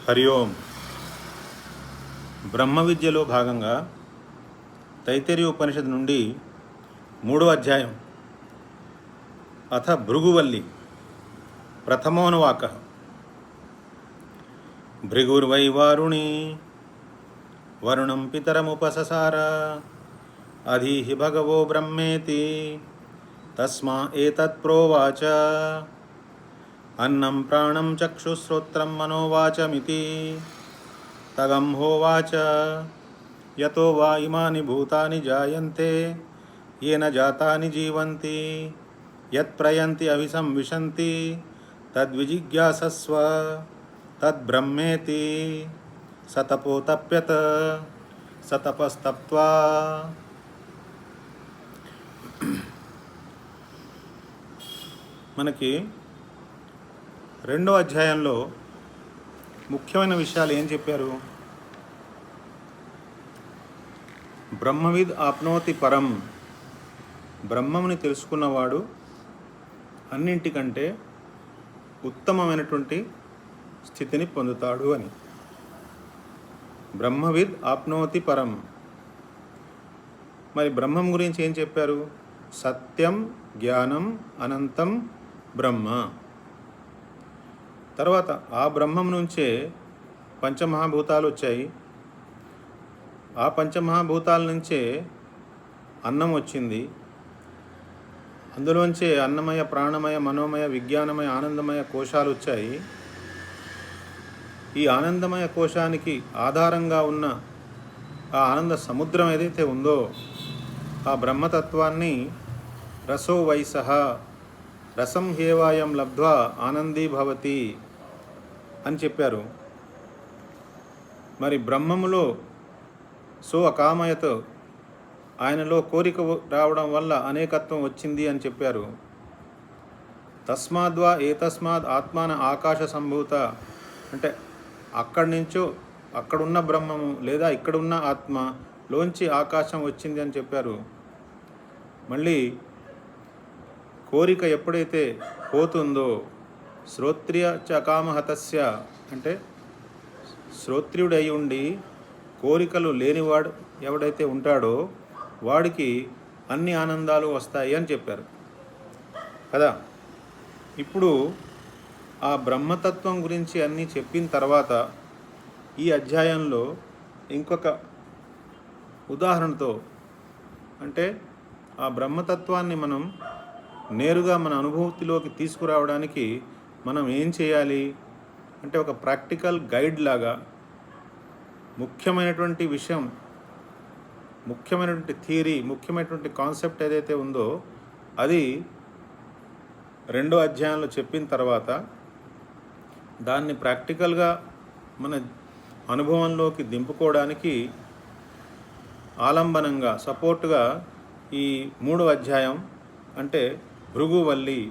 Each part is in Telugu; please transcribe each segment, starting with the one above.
హరి ఓం. బ్రహ్మ విద్యలో భాగంగా తైత్తరీయ ఉపనిషత్తు నుండి 3వ అధ్యాయం అథ భృగువల్లి ప్రథమోనువాకః. భృగుర్వై వారుణి వరుణం పితరముపససార అధీహి భగవో బ్రహ్మేతి తస్మా ఏతత్ ప్రోవాచ అన్నం ప్రాణం చక్షుశ్రోత్రం మనోవాచమితి తగంహోవాచ యతో వా ఇమాని భూతాని జాయంతే ఏన జాతాని జీవంతి యత్ప్రయంతి అవిసంవిశంతి తద్విజిజ్ఞాసస్వ తద్బ్రహ్మేతి సతపోతప్యత సతపస్తప్త్వా. మనకి 2వ అధ్యాయంలో ముఖ్యమైన విషయాలు ఏం చెప్పారు? బ్రహ్మవిద్ ఆప్నోతి పరం, బ్రహ్మముని తెలుసుకున్నవాడు అన్నింటికంటే ఉత్తమమైనటువంటి స్థితిని పొందుతాడు అని. బ్రహ్మవిద్ ఆప్నోతి పరం. మరి బ్రహ్మం గురించి ఏం చెప్పారు? సత్యం, జ్ఞానం, అనంతం బ్రహ్మ. తర్వాత ఆ బ్రహ్మం నుంచే పంచమహాభూతాలు వచ్చాయి. ఆ పంచమహాభూతాల నుంచే అన్నం వచ్చింది. అందులోంచే అన్నమయ, ప్రాణమయ, మనోమయ, విజ్ఞానమయ, ఆనందమయ కోశాలు వచ్చాయి. ఈ ఆనందమయ కోశానికి ఆధారంగా ఉన్న ఆ ఆనంద సముద్రం ఏదైతే ఉందో ఆ బ్రహ్మతత్వాన్ని రసో వైసహ రసం హేవాయం లబ్ధ్వా ఆనందీ భవతి అని చెప్పారు. మరి బ్రహ్మములో సో అకామయత, ఆయనలో కోరిక రావడం వల్ల అనేకత్వం వచ్చింది అని చెప్పారు. తస్మాద్వా ఏతస్మాద్ ఆత్మాన ఆకాశ సంభూత, అంటే అక్కడి నుంచో అక్కడున్న బ్రహ్మము లేదా ఇక్కడున్న ఆత్మలోంచి ఆకాశం వచ్చింది అని చెప్పారు. మళ్ళీ కోరిక ఎప్పుడైతే పోతుందో శ్రోత్రియ చకామహతస్య, అంటే శ్రోత్రియుడై ఉండి కోరికలు లేనివాడు ఎవడైతే ఉంటాడో వాడికి అన్ని ఆనందాలు వస్తాయి అని చెప్పారు కదా. ఇప్పుడు ఆ బ్రహ్మతత్వం గురించి అన్నీ చెప్పిన తర్వాత ఈ అధ్యాయంలో ఇంకొక ఉదాహరణతో, అంటే ఆ బ్రహ్మతత్వాన్ని మనం నేరుగా మన అనుభూతిలోకి తీసుకురావడానికి మనం ఏం చేయాలి అంటే ఒక ప్రాక్టికల్ గైడ్ లాగా ముఖ్యమైనటువంటి విషయం, ముఖ్యమైనటువంటి థియరీ, ముఖ్యమైనటువంటి కాన్సెప్ట్ ఏదైతే ఉందో అది 2వ అధ్యాయంలో చెప్పిన తర్వాత దాన్ని ప్రాక్టికల్గా మన అనుభవంలోకి దింపుకోవడానికి ఆలంబనంగా, సపోర్టుగా ఈ 3వ అధ్యాయం అంటే భృగువల్లి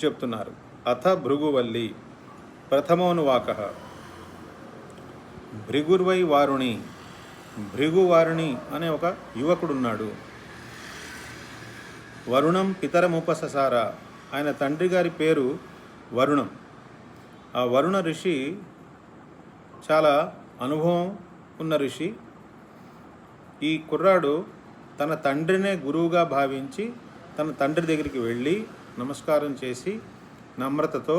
చెప్తున్నారు. అథ భృగువల్లి ప్రథమోనువాకః. భృగుర్వై వారుణి. భృగువారుణి అనే ఒక యువకుడున్నాడు. వరుణం పితరముపససార, ఆయన తండ్రి గారి పేరు వరుణం. ఆ వరుణ ఋషి చాలా అనుభవం ఉన్న ఋషి. ఈ కుర్రాడు తన తండ్రినే గురువుగా భావించి తన తండ్రి దగ్గరికి వెళ్ళి నమస్కారం చేసి నమ్రతతో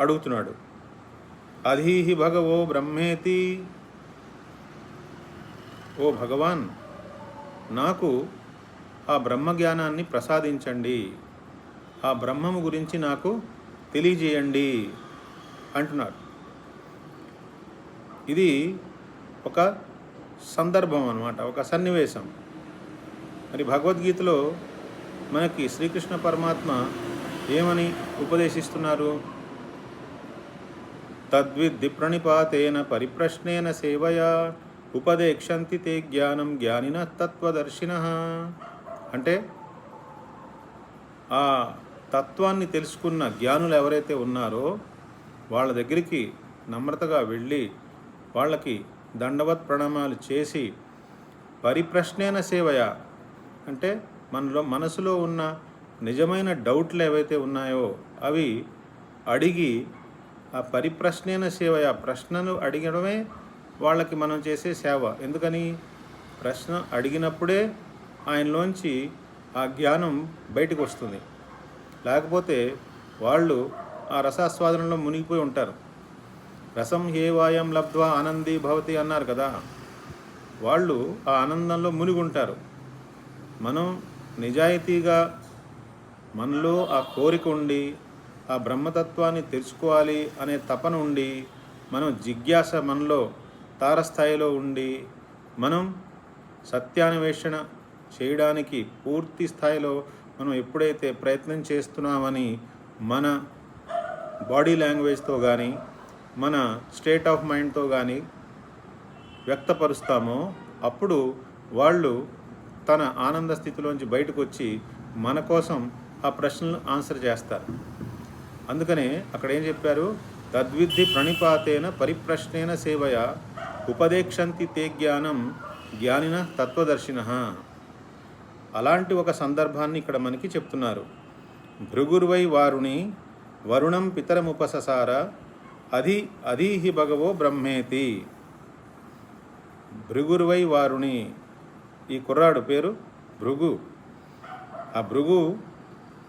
అడుగుతున్నాడు. అధీహి భగవో బ్రహ్మేతి, ఓ భగవాన్, నాకు ఆ బ్రహ్మజ్ఞానాన్ని ప్రసాదించండి, ఆ బ్రహ్మము గురించి నాకు తెలియజేయండి అంటున్నాడు. ఇది ఒక సందర్భం అన్నమాట, ఒక సన్నివేశం. మరి భగవద్గీతలో మనకి శ్రీకృష్ణ పరమాత్మ ఏమని ఉపదేశిస్తున్నారు? తద్విద్ధి ప్రణిపాతేన పరిప్రశ్నేన సేవయా ఉపదేక్షంతి తే జ్ఞానం జ్ఞానిన తత్వదర్శినః. అంటే ఆ తత్వాన్ని తెలుసుకున్న జ్ఞానులు ఎవరైతే ఉన్నారో వాళ్ళ దగ్గరికి నమ్రతగా వెళ్ళి వాళ్ళకి దండవత్ ప్రణామాలు చేసి పరిప్రశ్నేన సేవయ, అంటే మనసులో ఉన్న నిజమైన డౌట్లు ఏవైతే ఉన్నాయో అవి అడిగి ఆ పరిప్రశ్నేన సేవయ, ప్రశ్నలు అడిగడమే వాళ్ళకి మనం చేసే సేవ. ఎందుకని? ప్రశ్న అడిగినప్పుడే ఆయనలోంచి ఆ జ్ఞానం బయటకు వస్తుంది. లేకపోతే వాళ్ళు ఆ రసాస్వాదనలో మునిగిపోయి ఉంటారు. రసం హేవాయం లబ్ధ్వా ఆనందీ భవతి అన్నారు కదా. వాళ్ళు ఆ ఆనందంలో మునిగి ఉంటారు. మనం నిజాయితీగా మనలో ఆ కోరిక ఉండి ఆ బ్రహ్మతత్వాన్ని తెలుసుకోవాలి అనే తపన ఉండి మనం జిజ్ఞాస మనలో తారస్థాయిలో ఉండి మనం సత్యాన్వేషణ చేయడానికి పూర్తి స్థాయిలో మనం ఎప్పుడైతే ప్రయత్నం చేస్తున్నామని మన బాడీ లాంగ్వేజ్తో కానీ మన స్టేట్ ఆఫ్ మైండ్తో కానీ వ్యక్తపరుస్తామో అప్పుడు వాళ్ళు తన ఆనంద స్థితిలోంచి బయటకు వచ్చి మన కోసం ఆ ప్రశ్నలు ఆన్సర్ చేస్తారు. అందుకనే అక్కడ ఏం చెప్పారు? తద్విద్ధి ప్రణిపాతేన పరిప్రశ్నేన సేవయ ఉపదేక్షంతి తే జ్ఞానం జ్ఞానిన తత్వదర్శిన. అలాంటి ఒక సందర్భాన్ని ఇక్కడ మనకి చెప్తున్నారు. భృగుర్వై వారుణి వరుణం పితరముపససార అధీహి భగవో బ్రహ్మేతి. భృగుర్వై వారుణి, ఈ కుర్రాడు పేరు భృగు. ఆ భృగు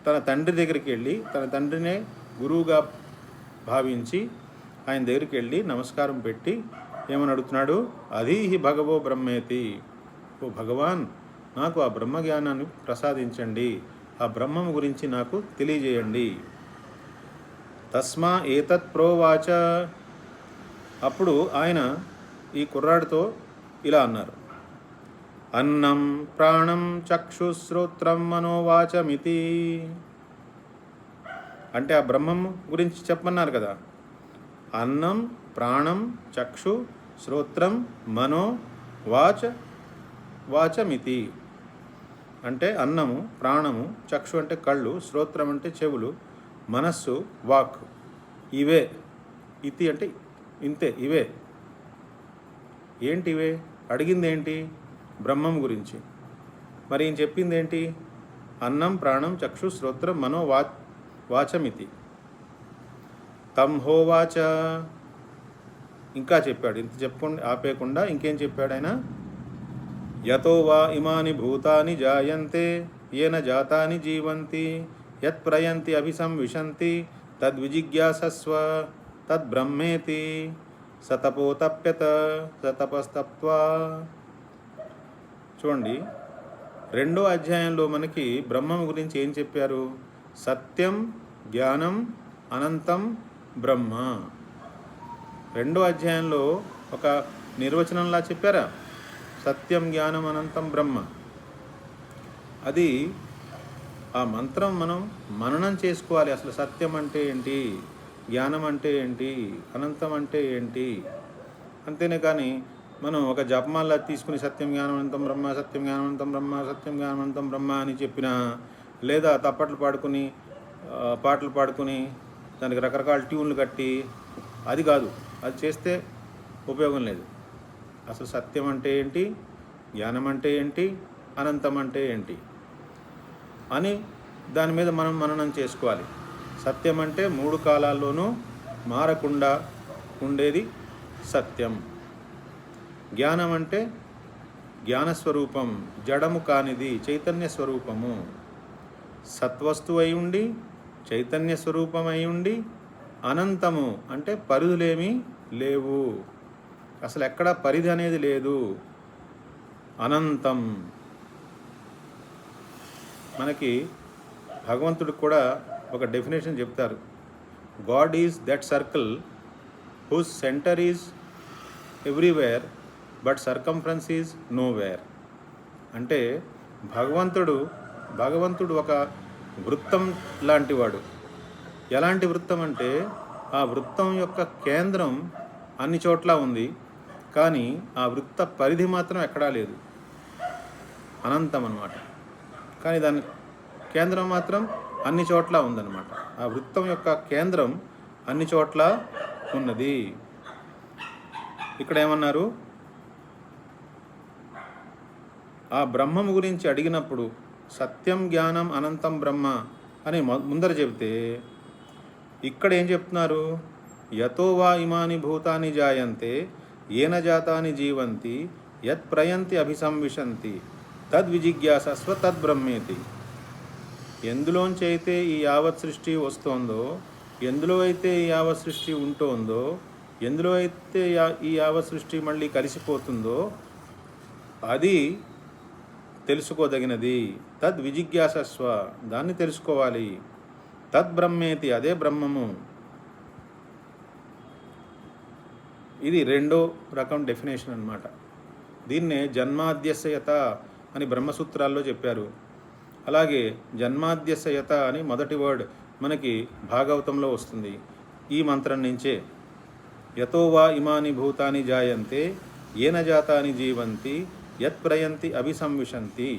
తన తండ్రి దగ్గరికి వెళ్ళి, తన తండ్రినే గురువుగా భావించి ఆయన దగ్గరికి వెళ్ళి నమస్కారం పెట్టి ఏమని అడుగుతున్నాడు? అధీహి భగవో బ్రహ్మేతి, ఓ భగవాన్ నాకు ఆ బ్రహ్మజ్ఞానాన్ని ప్రసాదించండి, ఆ బ్రహ్మం గురించి నాకు తెలియజేయండి. తస్మా ఏతత్ ప్రోవాచ. అప్పుడు ఆయన ఈ కుర్రాడితో ఇలా అన్నారు: అన్నం ప్రాణం చక్షుశ్రోత్రం మనోవాచమితి. అంటే ఆ బ్రహ్మం గురించి చెప్పమన్నారు కదా. అన్నం ప్రాణం చక్షు శ్రోత్రం మనో వాచమితి. అంటే అన్నము, ప్రాణము, చక్షు అంటే కళ్ళు, శ్రోత్రం అంటే చెవులు, మనస్సు వాక్, ఇవే. ఇతి అంటే ఇంతే, ఇవే. ఏంటి ఇవే? అడిగింది ఏంటి? బ్రహ్మం గురించి. మరి ఈయన చెప్పింది ఏంటి? అన్నం ప్రాణం చక్షు శ్రోత్రం మనో వాచమితి. తం హోవాచ. ఇంకా చెప్పాడు. ఇంత చెప్పుకుండా ఆపేయకుండా ఇంకేం చెప్పాడు ఆయన? యతో వా ఇమాని భూతాని జాయంతే ఏన జాతాని జీవంతి యత్ ప్రయంతి అభిసంవిశంతి తద్విజిజ్ఞాసస్వ తద్బ్రహ్మేతి సతపోతప్యత సతపస్తప్త్వా. చూడండి, 2వ అధ్యాయంలో మనకి బ్రహ్మం గురించి ఏం చెప్పారు? సత్యం జ్ఞానం అనంతం బ్రహ్మ. 2వ అధ్యాయంలో ఒక నిర్వచనంలా చెప్పారా? సత్యం జ్ఞానం అనంతం బ్రహ్మ. అది ఆ మంత్రం మనం మననం చేసుకోవాలి. అసలు సత్యం అంటే ఏంటి, జ్ఞానం అంటే ఏంటి, అనంతం అంటే ఏంటి. అంతేనే కానీ మనం ఒక జపమాల తీసుకుని సత్యం జ్ఞానవంతం బ్రహ్మ, సత్యం జ్ఞానవంతం బ్రహ్మ, సత్యం జ్ఞానవంతం బ్రహ్మ అని చెప్పినా, లేదా తప్పట్లు పాడుకుని పాటలు పాడుకుని దానికి రకరకాల ట్యూన్లు కట్టి, అది కాదు. అది చేస్తే ఉపయోగం లేదు. అసలు సత్యం అంటే ఏంటి, జ్ఞానం అంటే ఏంటి, అనంతం అంటే ఏంటి అని దాని మీద మనం మననం చేసుకోవాలి. సత్యం అంటే 3 కాలాల్లోనూ మారకుండా ఉండేది సత్యం. జ్ఞానం అంటే జ్ఞానస్వరూపం, జడము కానిది, చైతన్య స్వరూపము. సత్వస్తువు అయి ఉండి, చైతన్య స్వరూపమై ఉండి, అనంతము అంటే పరిధులేమీ లేవు. అసలు ఎక్కడ పరిధి అనేది లేదు. అనంతం. మనకి భగవంతుడు కూడా ఒక డెఫినేషన్ చెప్తారు. God is that circle whose centre is everywhere but circumference is nowhere. అంటే భగవంతుడు ఒక వృత్తం లాంటివాడు. ఎలాంటి వృత్తం అంటే ఆ వృత్తం యొక్క కేంద్రం అన్ని చోట్ల ఉంది, కానీ ఆ వృత్త పరిధి మాత్రం ఎక్కడా లేదు. అనంతం అన్నమాట. కానీ దాని కేంద్రం మాత్రం అన్ని చోట్ల ఉందన్నమాట. ఆ వృత్తం యొక్క కేంద్రం అన్ని చోట్ల ఉన్నది. ఇక్కడ ఏమన్నారు? ఆ బ్రహ్మము గురించి అడిగినప్పుడు సత్యం జ్ఞానం అనంతం బ్రహ్మ అని ముందర చెబితే, ఇక్కడ ఏం చెప్తున్నారు? యతో వా ఇమాని భూతాని జాయంతే ఏన జాతాని జీవంతి యత్ ప్రయంతి అభిసంవిశంతి తద్విజిజ్ఞాసస్వ తద్బ్రహ్మేతి. ఎందులోంచి అయితే ఈ యావత్ సృష్టి వస్తోందో, ఎందులో అయితే ఈ యావత్ సృష్టి ఉంటోందో, ఎందులో అయితే ఈ యావత్ సృష్టి మళ్ళీ కలిసిపోతుందో అది తెలుసుకోదగినది. తద్విజిజ్ఞాసస్వ, దాన్ని తెలుసుకోవాలి. తద్బ్రహ్మేతి, అదే బ్రహ్మము. ఇది రెండో రకం డెఫినేషన్ అన్నమాట. దీన్నే జన్మాద్యస్యత అని బ్రహ్మసూత్రాల్లో చెప్పారు. అలాగే జన్మాద్యస్యత అని మొదటి వర్డ్ మనకి భాగవతంలో వస్తుంది. ఈ మంత్రం నుంచే యతో వా ఇమాని భూతాని జాయంతే ఏన జాతాని జీవంతి యత్ ప్రయంతి అభిసంవిశంతి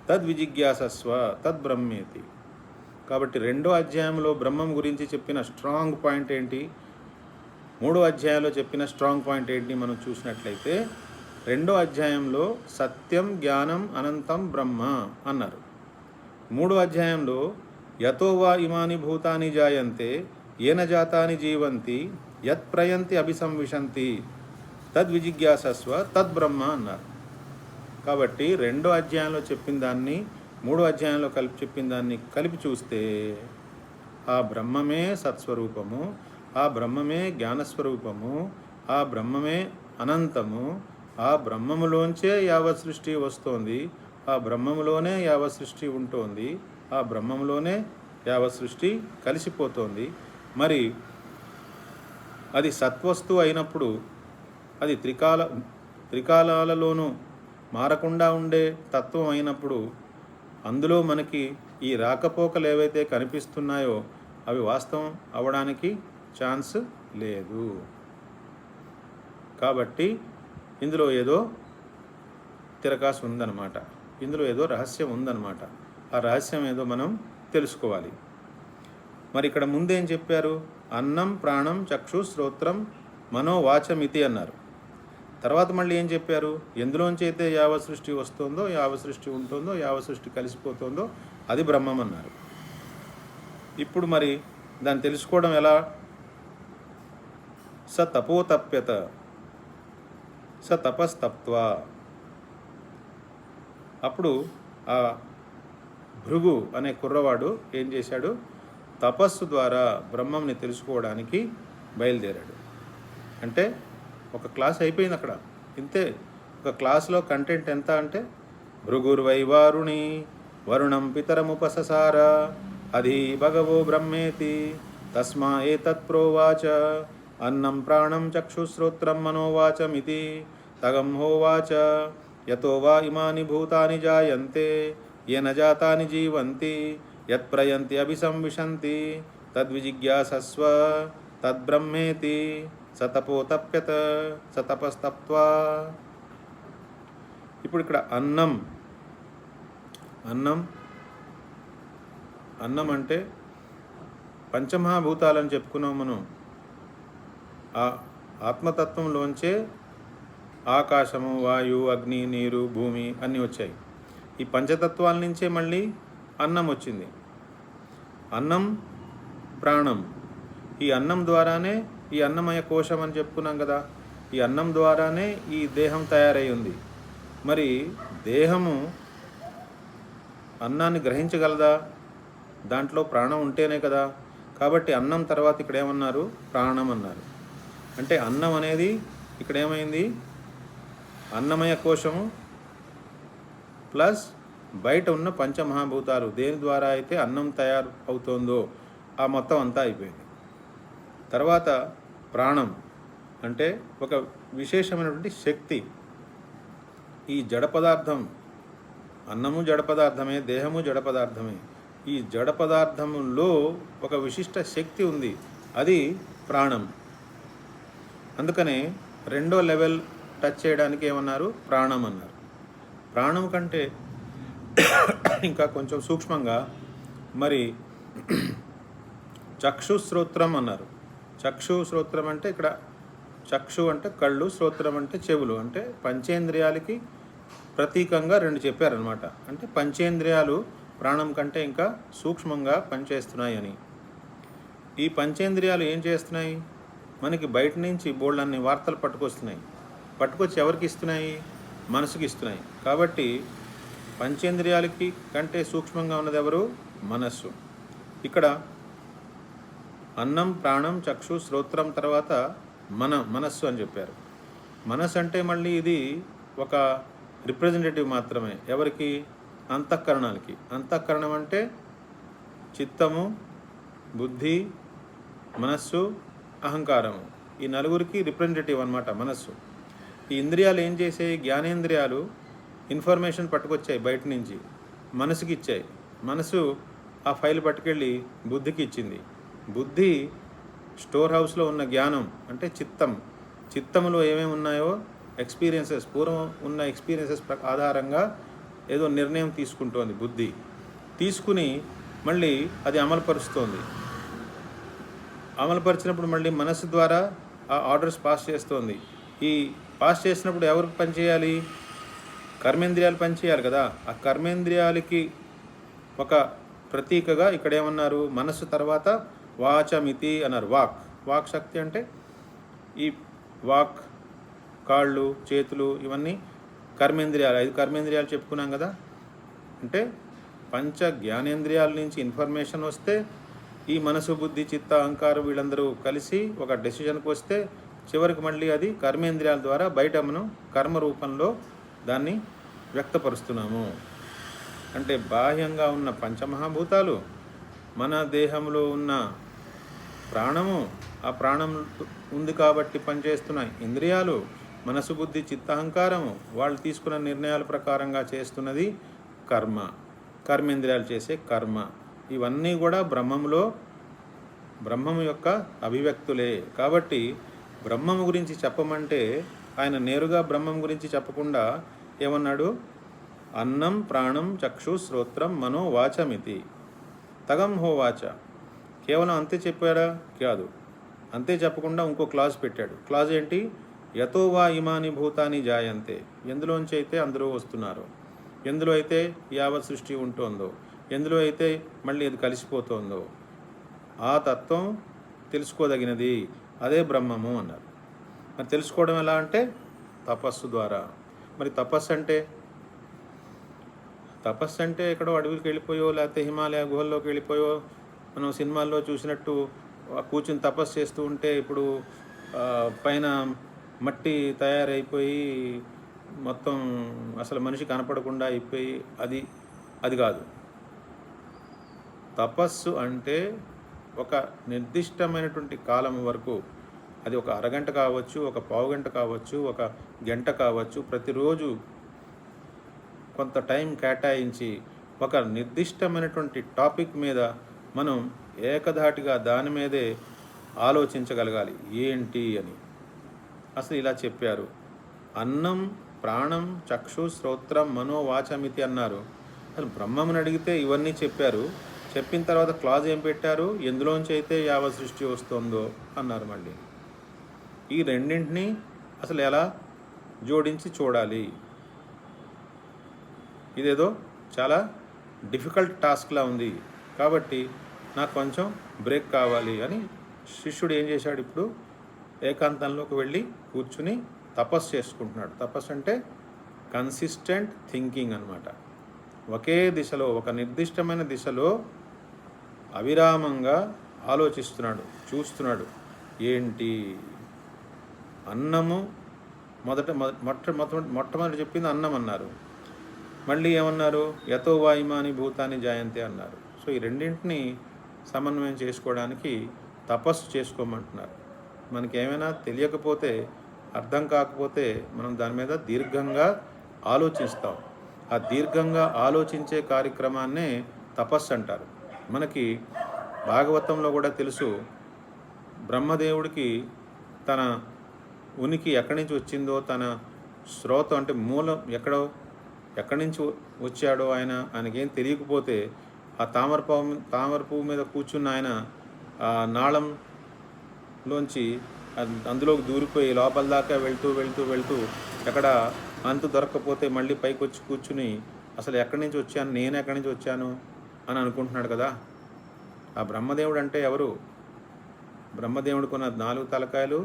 తద్విజిజ్ఞాసస్వ తద్బ్రహ్మేతి. కాబట్టి రెండో అధ్యాయంలో బ్రహ్మం గురించి చెప్పిన స్ట్రాంగ్ పాయింట్ ఏంటి, మూడో అధ్యాయంలో చెప్పిన స్ట్రాంగ్ పాయింట్ ఏంటి మనం చూసినట్లయితే, రెండో అధ్యాయంలో సత్యం జ్ఞానం అనంతం బ్రహ్మ అన్నారు. మూడో అధ్యాయంలో యతో వా ఇమాని భూతాని జాయంతే ఏన జాతాని జీవంతి యత్ ప్రయంతి అభిసంవిశంతి తద్విజిజ్ఞాసస్వ తద్బ్రహ్మ అన్నారు. కాబట్టి రెండో అధ్యాయంలో చెప్పిన దాన్ని మూడో అధ్యాయంలో చెప్పిన దాన్ని కలిపి చూస్తే ఆ బ్రహ్మమే సత్స్వరూపము, ఆ బ్రహ్మమే జ్ఞానస్వరూపము, ఆ బ్రహ్మమే అనంతము, ఆ బ్రహ్మములోంచే యావత్ సృష్టి వస్తోంది, ఆ బ్రహ్మములోనే యావత్ సృష్టి ఉంటోంది, ఆ బ్రహ్మములోనే యావత్ సృష్టి కలిసిపోతోంది. మరి అది సత్వస్తు అయినప్పుడు, అది త్రికాలాలలోనూ మారకుండా ఉండే తత్వం అయినప్పుడు, అందులో మనకి ఈ రాకపోకలు ఏవైతే కనిపిస్తున్నాయో అవి వాస్తవం అవడానికి ఛాన్స్ లేదు. కాబట్టి ఇందులో ఏదో తిరకాసు ఉందన్నమాట, ఇందులో ఏదో రహస్యం ఉందన్నమాట. ఆ రహస్యం ఏదో మనం తెలుసుకోవాలి. మరి ఇక్కడ ముందేం చెప్పారు? అన్నం ప్రాణం చక్షు శ్రోత్రం మనోవాచమితి అన్నారు. తర్వాత మళ్ళీ ఏం చెప్పారు? ఎందులోంచి అయితే యావత్ సృష్టి వస్తుందో, యావత్ సృష్టి ఉంటుందో, యావత్ సృష్టి కలిసిపోతుందో అది బ్రహ్మం అన్నారు. ఇప్పుడు మరి దాన్ని తెలుసుకోవడం ఎలా? స తపోతప్యత స తపస్తప్త్వా. అప్పుడు ఆ భృగు అనే కుర్రవాడు ఏం చేశాడు? తపస్సు ద్వారా బ్రహ్మంని తెలుసుకోవడానికి బయలుదేరాడు. అంటే ఒక క్లాస్ అయిపోయింది అక్కడ, ఇంతే. ఒక క్లాస్లో కంటెంట్ ఎంత అంటే, భృగుర్వైవారుణి వరుణం పితరముపససార అధి భగవో బ్రహ్మేతి తస్మా ఏతత్ ప్రోవాచ అన్నం ప్రాణం చక్షుశ్రోత్రం మనోవాచమితి తగం హోవాచ యతో వా ఇమాని భూతాని జాయంతే ఏన జాతాని జీవంతి యత్ ప్రయంతి అభిసంవిశంతి తద్విజిజ్ఞాసస్వ తద్బ్రహ్మేతి సతపోతప్యత సతపస్తప్త్వా. ఇప్పుడు ఇక్కడ అన్నం అన్నం అన్నం అంటే పంచమహాభూతాలని చెప్పుకున్నాం మనం. ఆ ఆత్మతత్వంలోంచే ఆకాశము, వాయువు, అగ్ని, నీరు, భూమి అన్నీ వచ్చాయి. ఈ పంచతత్వాల నుంచే మళ్ళీ అన్నం వచ్చింది. అన్నం ప్రాణం. ఈ అన్నం ద్వారానే ఈ అన్నమయ కోశం అని చెప్పుకున్నాం కదా, ఈ అన్నం ద్వారానే ఈ దేహం తయారై ఉంది. మరి దేహము అన్నాన్ని గ్రహించగలదా? దాంట్లో ప్రాణం ఉంటేనే కదా. కాబట్టి అన్నం తర్వాత ఇక్కడ ఏమన్నారు? ప్రాణం అన్నారు. అంటే అన్నం అనేది ఇక్కడ ఏమైంది? అన్నమయ కోశము ప్లస్ బయట ఉన్న పంచమహాభూతాలు, దేని ద్వారా అయితే అన్నం తయారు అవుతుందో ఆ మొత్తం అంతా అయిపోయింది. తర్వాత ప్రాణం అంటే ఒక విశేషమైనటువంటి శక్తి. ఈ జడ పదార్థం, అన్నము జడ పదార్థమే, దేహము జడ పదార్థమే. ఈ జడ పదార్థములో ఒక విశిష్ట శక్తి ఉంది, అది ప్రాణం. అందుకనే రెండో లెవెల్ టచ్ చేయడానికి ఏమన్నారు? ప్రాణం అన్నారు. ప్రాణం కంటే ఇంకా కొంచెం సూక్ష్మంగా మరి చక్షుశ్రోత్రం అన్నారు. చక్షుశ్రోత్రం అంటే ఇక్కడ చక్షు అంటే కళ్ళు, శ్రోత్రం అంటే చెవులు. అంటే పంచేంద్రియాలకి ప్రతీకంగా రెండు చెప్పారనమాట. అంటే పంచేంద్రియాలు ప్రాణం కంటే ఇంకా సూక్ష్మంగా పనిచేస్తున్నాయి అని. ఈ పంచేంద్రియాలు ఏం చేస్తున్నాయి? మనకి బయట నుంచి బోల్డన్ని వార్తలు పట్టుకొచ్చి ఎవరికి ఇస్తున్నాయి? మనసుకి ఇస్తున్నాయి. కాబట్టి పంచేంద్రియాలకి కంటే సూక్ష్మంగా ఉన్నది ఎవరు? మనస్సు. ఇక్కడ అన్నం, ప్రాణం, చక్షు, శ్రోత్రం తర్వాత మనస్సు అని చెప్పారు. మనస్సు అంటే మళ్ళీ ఇది ఒక రిప్రజెంటేటివ్ మాత్రమే. ఎవరికి? అంతఃకరణాలకి. అంతఃకరణం అంటే చిత్తము, బుద్ధి, మనస్సు, అహంకారము. ఈ నలుగురికి రిప్రజెంటేటివ్ అన్నమాట మనస్సు. ఈ ఇంద్రియాలు ఏం చేసాయి? జ్ఞానేంద్రియాలు ఇన్ఫర్మేషన్ పట్టుకొచ్చాయి బయట నుంచి, మనసుకి ఇచ్చాయి. మనసు ఆ ఫైల్ పట్టుకెళ్ళి బుద్ధికి ఇచ్చింది. బుద్ధి స్టోర్ హౌస్లో ఉన్న జ్ఞానం అంటే చిత్తములో ఏమేమి ఉన్నాయో ఎక్స్పీరియన్సెస్, పూర్వం ఉన్న ఎక్స్పీరియన్సెస్ ఆధారంగా ఏదో నిర్ణయం తీసుకుంటోంది బుద్ధి. తీసుకుని మళ్ళీ అది అమలుపరుస్తోంది. అమలుపరిచినప్పుడు మళ్ళీ మనసు ద్వారా ఆ ఆర్డర్స్ పాస్ చేస్తోంది. ఈ పాస్ చేసినప్పుడు ఎవరికి పనిచేయాలి? కర్మేంద్రియాలు పనిచేయాలి కదా. ఆ కర్మేంద్రియాలకి ఒక ప్రతీకగా ఇక్కడ ఏమన్నారు? మనస్సు తర్వాత వాచమితి అన్నారు. వాక్ శక్తి అంటే ఈ వాక్, కాళ్ళు, చేతులు ఇవన్నీ కర్మేంద్రియాలు. 5 కర్మేంద్రియాలు చెప్పుకున్నాం కదా. అంటే పంచ జ్ఞానేంద్రియాల నుంచి ఇన్ఫర్మేషన్ వస్తే ఈ మనసు, బుద్ధి, చిత్త, అహంకారం వీళ్ళందరూ కలిసి ఒక డెసిషన్కి వస్తే చివరికి మళ్ళీ అది కర్మేంద్రియాల ద్వారా బయట మనం కర్మ రూపంలో దాన్ని వ్యక్తపరుస్తున్నాము. అంటే బాహ్యంగా ఉన్న పంచమహాభూతాలు, మన దేహంలో ఉన్న ప్రాణము, ఆ ప్రాణం ఉంది కాబట్టి పనిచేస్తున్న ఇంద్రియాలు, మనసు, బుద్ధి, చిత్తహంకారము, వాళ్ళు తీసుకున్న నిర్ణయాల ప్రకారంగా చేస్తున్నది కర్మ. కర్మేంద్రియాలు చేసే కర్మ. ఇవన్నీ కూడా బ్రహ్మము యొక్క అభివ్యక్తులే. కాబట్టి బ్రహ్మము గురించి చెప్పమంటే ఆయన నేరుగా బ్రహ్మం గురించి చెప్పకుండా ఏమన్నాడు? అన్నం, ప్రాణం, చక్షు, శ్రోత్రం, మనో, వాచమితి. తగం హోవాచ. కేవలం అంతే చెప్పాడా? కాదు. అంతే చెప్పకుండా ఇంకో క్లాజ్ పెట్టాడు. క్లాజ్ ఏంటి? యతో వా ఇమాని భూతాని జాయంతే. ఎందులోంచి అయితే అందరూ వస్తున్నారు, ఎందులో అయితే యావత్ సృష్టి ఉంటుందో, ఎందులో అయితే మళ్ళీ అది కలిసిపోతుందో ఆ తత్వం తెలుసుకోదగినది, అదే బ్రహ్మము అన్నారు. మరి తెలుసుకోవడం ఎలా అంటే తపస్సు ద్వారా. మరి తపస్సు అంటే ఎక్కడో అడవికి వెళ్ళిపోయో లేకపోతే హిమాలయ గుహల్లోకి వెళ్ళిపోయో మనం సినిమాల్లో చూసినట్టు కూర్చుని తపస్సు చేస్తూ ఉంటే ఇప్పుడు పైన మట్టి తయారైపోయి మొత్తం అసలు మనిషి కనపడకుండా అయిపోయి అది కాదు. తపస్సు అంటే ఒక నిర్దిష్టమైనటువంటి కాలం వరకు, అది ఒక అరగంట కావచ్చు, ఒక పావుగంట కావచ్చు, ఒక గంట కావచ్చు, ప్రతిరోజు కొంత టైం కేటాయించి ఒక నిర్దిష్టమైనటువంటి టాపిక్ మీద మనం ఏకధాటిగా దాని మీదే ఆలోచించగలగాలి ఏంటి అని. అసలు ఇలా చెప్పారు. అన్నం, ప్రాణం, చక్షు, శ్రోత్రం, మనో, వాచమితి అన్నారు. అసలు బ్రహ్మముని అడిగితే ఇవన్నీ చెప్పారు. చెప్పిన తర్వాత క్లాజ్ ఏం పెట్టారు? ఎందులోంచి అయితే యావత్ సృష్టి వస్తుందో అన్నారు. మళ్ళీ ఈ రెండింటినీ అసలు ఎలా జోడించి చూడాలి? ఇదేదో చాలా డిఫికల్ట్ టాస్క్లా ఉంది, కాబట్టి నాకు కొంచెం బ్రేక్ కావాలి అని శిష్యుడు ఏం చేశాడు? ఇప్పుడు ఏకాంతంలోకి వెళ్ళి కూర్చుని తపస్సు చేసుకుంటున్నాడు. తపస్సు అంటే కన్సిస్టెంట్ థింకింగ్ అన్నమాట. ఒకే దిశలో, ఒక నిర్దిష్టమైన దిశలో అవిరామంగా ఆలోచిస్తున్నాడు, చూస్తున్నాడు. ఏంటి? అన్నము మొట్టమొదటి చెప్పింది అన్నం అన్నారు. మళ్ళీ ఏమన్నారు? యతో వాయుమాని భూతాన్ని జాయంతే అన్నారు. సో ఈ రెండింటిని సమన్వయం చేసుకోవడానికి తపస్సు చేసుకోమంటున్నారు. మనకేమైనా తెలియకపోతే, అర్థం కాకపోతే మనం దాని మీద దీర్ఘంగా ఆలోచిస్తాం. ఆ దీర్ఘంగా ఆలోచించే కార్యక్రమాన్నే తపస్సు అంటారు. మనకి భాగవతంలో కూడా తెలుసు, బ్రహ్మదేవుడికి తన ఉనికి ఎక్కడి నుంచి వచ్చిందో, తన స్రోతం అంటే మూలం ఎక్కడి నుంచి వచ్చాడో ఆయనకేం తెలియకపోతే ఆ తామర పువ్వు మీద కూర్చున్న ఆయన ఆ నాళంలోంచి అందులోకి దూరిపోయి లోపల దాకా వెళ్తూ ఎక్కడ అంతు దొరక్కపోతే మళ్ళీ పైకి వచ్చి కూర్చుని అసలు ఎక్కడి నుంచి వచ్చాను, నేను ఎక్కడి నుంచి వచ్చాను అని అనుకుంటున్నాడు కదా. ఆ బ్రహ్మదేవుడు అంటే ఎవరు? బ్రహ్మదేవుడికి ఉన్న 4 తలకాయలు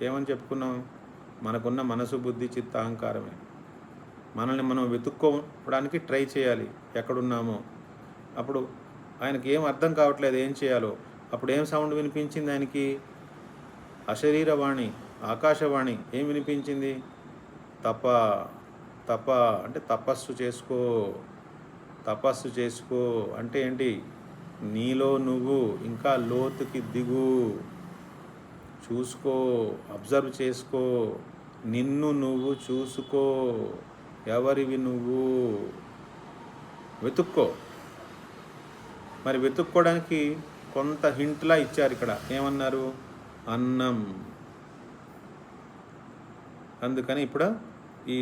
ఏమని చెప్పుకున్నాం? మనకున్న మనసు, బుద్ధి, చిత్త, అహంకారమే. మనల్ని మనం వెతుక్కోవడానికి ట్రై చేయాలి ఎక్కడున్నామో. అప్పుడు ఆయనకి ఏం అర్థం కావట్లేదు ఏం చేయాలో. అప్పుడు ఏం సౌండ్ వినిపించింది ఆయనకి? అశరీరవాణి, ఆకాశవాణి ఏం వినిపించింది? తప తప అంటే తపస్సు చేసుకో. తపస్సు చేసుకో అంటే ఏంటి? నీలో నువ్వు ఇంకా లోతుకి దిగు, చూసుకో, అబ్జర్వ్ చేసుకో, నిన్ను నువ్వు చూసుకో, ఎవరివి నువ్వు వెతుక్కో. మరి వెతుక్కోవడానికి కొంత హింట్లా ఇచ్చారు ఇక్కడ. ఏమన్నారు? అన్నం. అందుకని ఇప్పుడు ఈ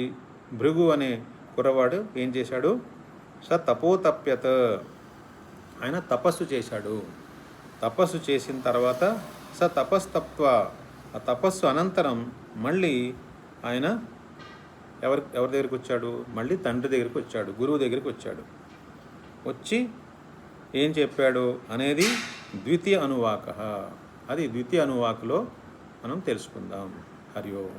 భృగు అనే కుర్రవాడు ఏం చేశాడు? తపోతప్యత, ఆయన తపస్సు చేశాడు. తపస్సు చేసిన తర్వాత తపస్తత్వ, ఆ తపస్సు అనంతరం మళ్ళీ ఆయన ఎవరి దగ్గరికి వచ్చాడు? మళ్ళీ తండ్రి దగ్గరికి వచ్చాడు, గురువు దగ్గరికి వచ్చాడు. వచ్చి ఏం చెప్పాడు అనేది ద్వితీయ అనువాక. అది ద్వితీయ అనువాకలో మనం తెలుసుకుందాం. హరి ఓం.